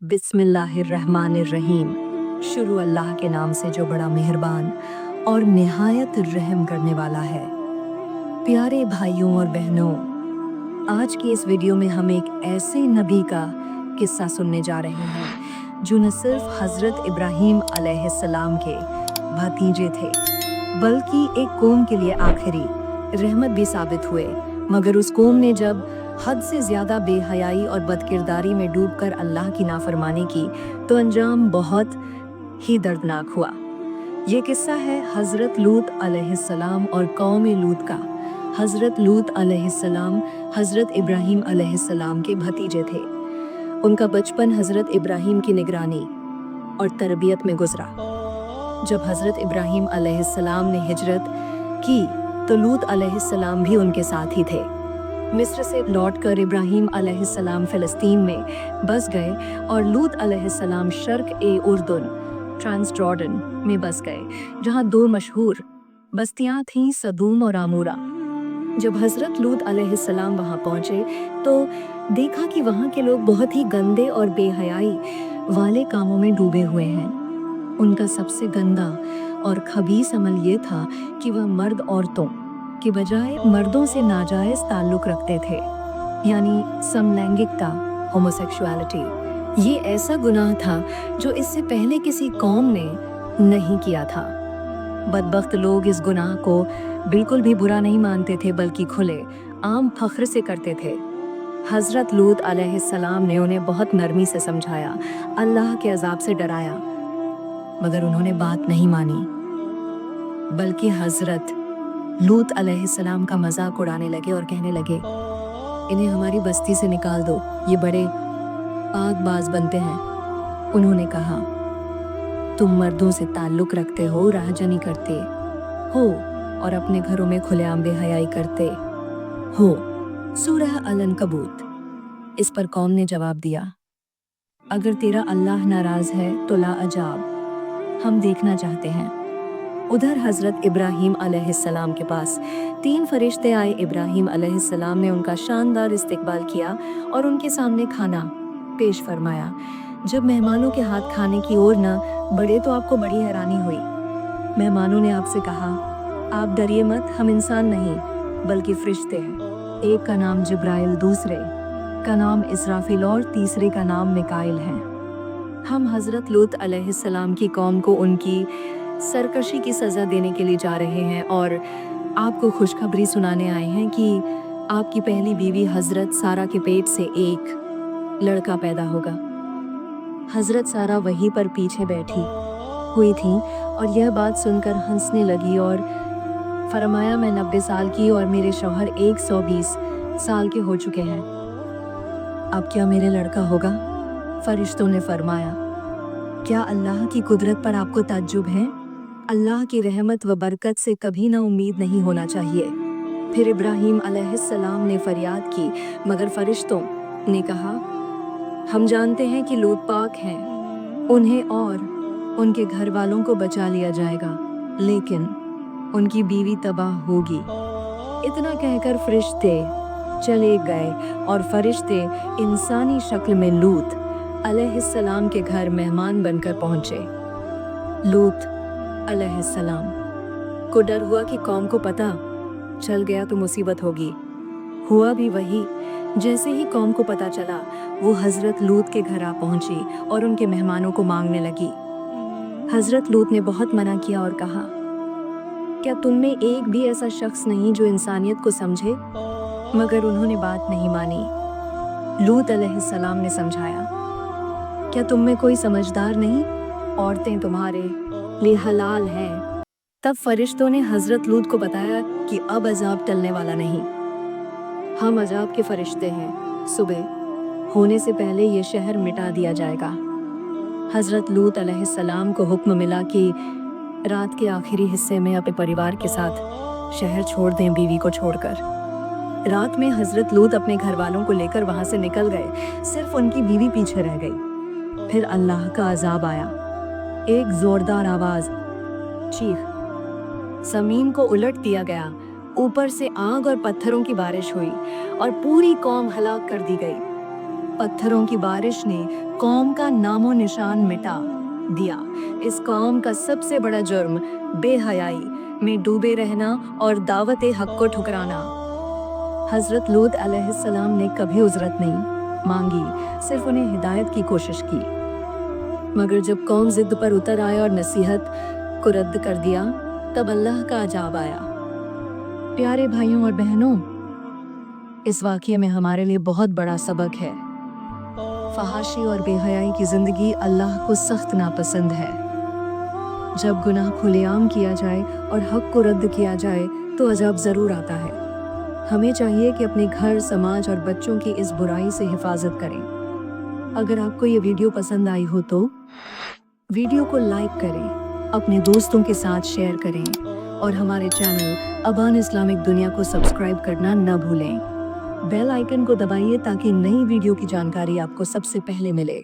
बिस्मिल्लाहिर्रहमानिर्रहीम। शुरू अल्लाह के नाम से जो बड़ा मेहरबान और निहायत रहम करने वाला है। प्यारे भाइयों और बहनों, आज की इस वीडियो में हम एक ऐसे नबी का किस्सा सुनने जा रहे हैं जो न सिर्फ हज़रत इब्राहीम अलैहिस्सलाम के भतीजे थे, बल्कि एक कौम के लिए आखिरी रहमत भी साबित हुए। मगर उस कौम ने जब हद से ज़्यादा बेहयाई और बदकिरदारी में डूबकर अल्लाह की नाफरमानी की तो अंजाम बहुत ही दर्दनाक हुआ। ये किस्सा है हज़रत लूत अलैहिस्सलाम और कौम लूत का। हज़रत लूत अलैहिस्सलाम हज़रत इब्राहीम अलैहिस्सलाम के भतीजे थे। उनका बचपन हज़रत इब्राहीम की निगरानी और तरबियत में गुजरा। जब हज़रत इब्राहीम अलैहिस्सलाम ने हिजरत की तो लूत अलैहिस्सलाम भी उनके साथ ही थे। मिस्र से लौटकर इब्राहीम अलैहिस्सलाम फ़िलिस्तीन में बस गए और लूत अलैहिस्सलाम शर्क़-ए-उर्दुन ट्रांसजॉर्डन में बस गए, जहाँ दो मशहूर बस्तियाँ थीं, सदूम और आमूरा। जब हज़रत लूत अलैहिस्सलाम वहाँ पहुँचे तो देखा कि वहाँ के लोग बहुत ही गंदे और बेहयाई वाले कामों में डूबे हुए हैं। उनका सबसे गंदा और खबीस अमल ये था कि वह मर्द औरतों की बजाय मर्दों से नाजायज़ ताल्लुक़ रखते थे, यानी समलैंगिकता, होमोसेक्सुअलिटी। ये ऐसा गुनाह था जो इससे पहले किसी कौम ने नहीं किया था। बदबख्त लोग इस गुनाह को बिल्कुल भी बुरा नहीं मानते थे, बल्कि खुले आम फ़ख्र से करते थे। हज़रत लूत अलैहिस्सलाम ने उन्हें बहुत नरमी से समझाया, अल्लाह के अज़ाब से डराया, मगर उन्होंने बात नहीं मानी, बल्कि हज़रत लूत अलैहिस्सलाम का मजाक उड़ाने लगे और कहने लगे, इन्हें हमारी बस्ती से निकाल दो, ये बड़े पाकबाज बनते हैं। उन्होंने कहा, तुम मर्दों से ताल्लुक़ रखते हो, राहजनी करते हो और अपने घरों में खुलेआम बेहयाई करते हो। सूरह अल-अनकबूत। इस पर कौम ने जवाब दिया, अगर तेरा अल्लाह नाराज़ है तो ला अजाब, हम देखना चाहते हैं। उधर हज़रत इब्राहीम अलैहिस्सलाम के पास 3 फरिश्ते आए। इब्राहीम अलैहिस्सलाम ने उनका शानदार इस्तकबाल किया और उनके सामने खाना पेश फरमाया। जब मेहमानों के हाथ खाने की ओर न बढ़े तो आपको बड़ी हैरानी हुई। मेहमानों ने आपसे कहा, आप डरिए मत, हम इंसान नहीं बल्कि फरिश्ते हैं। एक का नाम जिब्राइल, दूसरे का नाम इसराफिल और तीसरे का नाम मिकाइल है। हम हज़रत लूत अलैहिस्सलाम की कौम को उनकी सरकशी की सज़ा देने के लिए जा रहे हैं और आपको खुशखबरी सुनाने आए हैं कि आपकी पहली बीवी हज़रत सारा के पेट से एक लड़का पैदा होगा। हज़रत सारा वहीं पर पीछे बैठी हुई थी और यह बात सुनकर हंसने लगी और फरमाया, मैं 90 साल की और मेरे शौहर 120 साल के हो चुके हैं, अब क्या मेरे लड़का होगा? फरिश्तों ने फरमाया, क्या अल्लाह की कुदरत पर आपको ताज्जुब है? अल्लाह की रहमत व बरकत से कभी ना उम्मीद नहीं होना चाहिए। फिर इब्राहीम अलैहिस्सलाम ने फरियाद की, मगर फरिश्तों ने कहा, हम जानते हैं कि लूत पाक हैं, उन्हें और उनके घर वालों को बचा लिया जाएगा, लेकिन उनकी बीवी तबाह होगी। इतना कहकर फरिश्ते चले गए और फरिश्ते इंसानी शक्ल में लूत अलैहिस्सलाम के घर मेहमान बनकर पहुंचे। लूत अलैहिस्सलाम को डर हुआ कि कौम को पता चल गया तो मुसीबत होगी। हुआ भी वही। जैसे ही कौम को पता चला, वो हज़रत लूत के घर आ पहुंची और उनके मेहमानों को मांगने लगी। हज़रत लूत ने बहुत मना किया और कहा, क्या तुम में एक भी ऐसा शख्स नहीं जो इंसानियत को समझे? मगर उन्होंने बात नहीं मानी। लूत अलैहिस्सलाम ने समझाया, क्या तुम में कोई समझदार नहीं? औरतें तुम्हारे लिए हलाल हैं। तब फरिश्तों ने हज़रत लूत को बताया कि अब अजाब टलने वाला नहीं, हम अजाब के फरिश्ते हैं, सुबह होने से पहले ये शहर मिटा दिया जाएगा। हज़रत लूत अलैहिस्सलाम को हुक्म मिला कि रात के आखिरी हिस्से में अपने परिवार के साथ शहर छोड़ दें, बीवी को छोड़कर। रात में हज़रत लूत अपने घर वालों को लेकर वहाँ से निकल गए, सिर्फ उनकी बीवी पीछे रह गई। फिर अल्लाह का अजाब आया, एक ज़ोरदार आवाज़, चीख, ज़मीन को उलट दिया गया, ऊपर से आग और पत्थरों की बारिश हुई और पूरी कौम हलाक कर दी गई। पत्थरों की बारिश ने कौम का नामो निशान मिटा दिया। इस कौम का सबसे बड़ा जुर्म बेहयाई में डूबे रहना और दावत हक को ठुकराना। हजरत लूत अलैहिस्सलाम ने कभी उजरत नहीं मांगी, सिर्फ उन्हें हिदायत की कोशिश की। मगर जब कौम जिद पर उतर आए और नसीहत को रद्द कर दिया, तब अल्लाह का अजाब आया। प्यारे भाइयों और बहनों, इस वाक़ये में हमारे लिए बहुत बड़ा सबक है। फहाशी और बेहयाई की जिंदगी अल्लाह को सख्त नापसंद है। जब गुनाह खुलेआम किया जाए और हक को रद्द किया जाए तो अजाब ज़रूर आता है। हमें चाहिए कि अपने घर, समाज और बच्चों की इस बुराई से हिफाजत करें। अगर आपको ये वीडियो पसंद आई हो तो वीडियो को लाइक करें, अपने दोस्तों के साथ शेयर करें और हमारे चैनल अबान इस्लामिक दुनिया को सब्सक्राइब करना न भूलें। बेल आइकन को दबाइए ताकि नई वीडियो की जानकारी आपको सबसे पहले मिले।